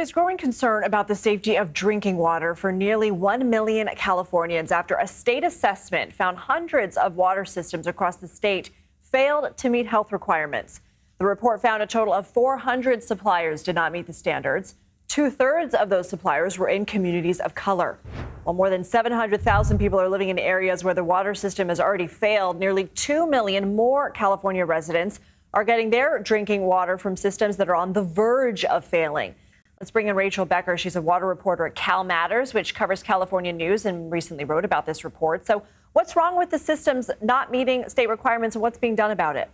is growing concern about the safety of drinking water for nearly 1 million Californians after a state assessment found hundreds of water systems across the state failed to meet health requirements. The report found a total of 400 suppliers did not meet the standards. Two-thirds of those suppliers were in communities of color. While more than 700,000 people are living in areas where the water system has already failed, nearly 2 million more California residents are getting their drinking water from systems that are on the verge of failing. Let's bring in Rachel Becker. She's a water reporter at CalMatters, which covers California news and recently wrote about this report. So what's wrong with the systems not meeting state requirements and what's being done about it?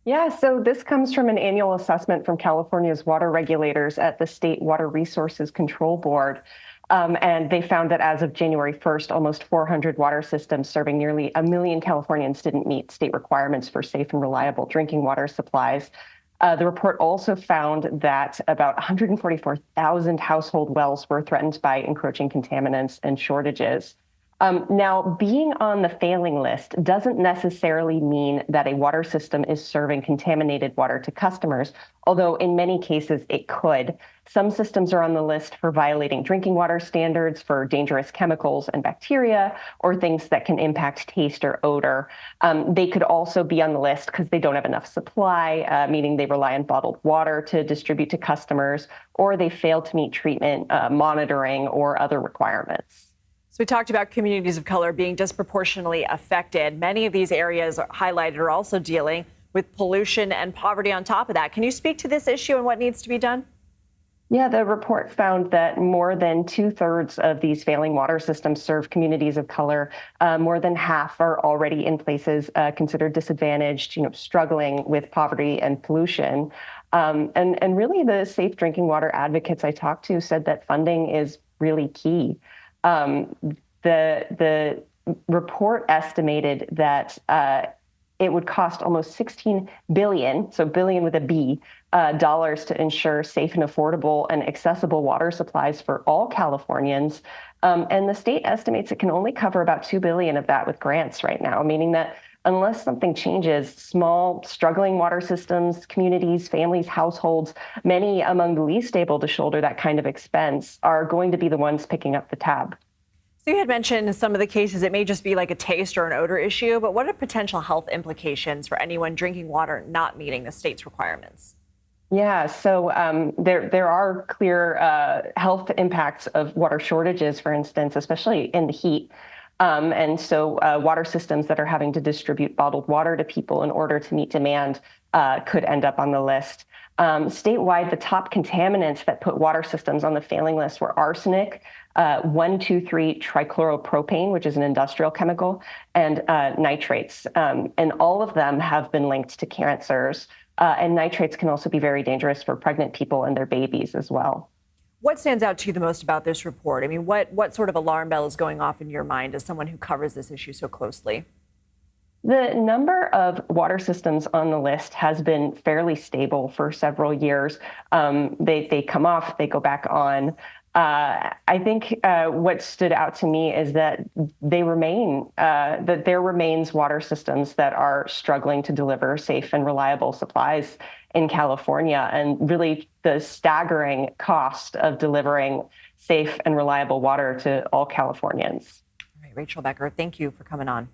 Yeah, so this comes from an annual assessment from California's water regulators at the State Water Resources Control Board. And they found that as of January 1st, almost 400 water systems serving nearly 1 million Californians didn't meet state requirements for safe and reliable drinking water supplies. The report also found that about 144,000 household wells were threatened by encroaching contaminants and shortages. Now, being on the failing list doesn't necessarily mean that a water system is serving contaminated water to customers, although in many cases it could. Some systems are on the list for violating drinking water standards, for dangerous chemicals and bacteria, or things that can impact taste or odor. They could also be on the list because they don't have enough supply, meaning they rely on bottled water to distribute to customers, or they fail to meet treatment, monitoring, or other requirements. So we talked about communities of color being disproportionately affected. Many of these areas highlighted are also dealing with pollution and poverty on top of that. Can you speak to this issue and what needs to be done? Yeah, the report found that more than two-thirds of these failing water systems serve communities of color. More than half are already in places considered disadvantaged, struggling with poverty and pollution. And really, the safe drinking water advocates I talked to said that funding is really key. The report estimated that it would cost almost $16 billion, so billion with a B, dollars to ensure safe and affordable and accessible water supplies for all Californians. And the state estimates it can only cover about $2 billion of that with grants right now, meaning that unless something changes, small, struggling water systems, communities, families, households, many among the least able to shoulder that kind of expense, are going to be the ones picking up the tab. So you had mentioned in some of the cases it may just be like a taste or an odor issue, but what are potential health implications for anyone drinking water not meeting the state's requirements? Yeah, so there are clear health impacts of water shortages, for instance, especially in the heat. And so water systems that are having to distribute bottled water to people in order to meet demand could end up on the list. Statewide, the top contaminants that put water systems on the failing list were arsenic, 1,2,3-trichloropropane, which is an industrial chemical, and nitrates. And all of them have been linked to cancers. And nitrates can also be very dangerous for pregnant people and their babies as well. What stands out to you the most about this report? I mean, what sort of alarm bell is going off in your mind as someone who covers this issue so closely? The number of water systems on the list has been fairly stable for several years. They come off, they go back on. I think what stood out to me is that there remains water systems that are struggling to deliver safe and reliable supplies in California, and really the staggering cost of delivering safe and reliable water to all Californians. All right, Rachel Becker, thank you for coming on.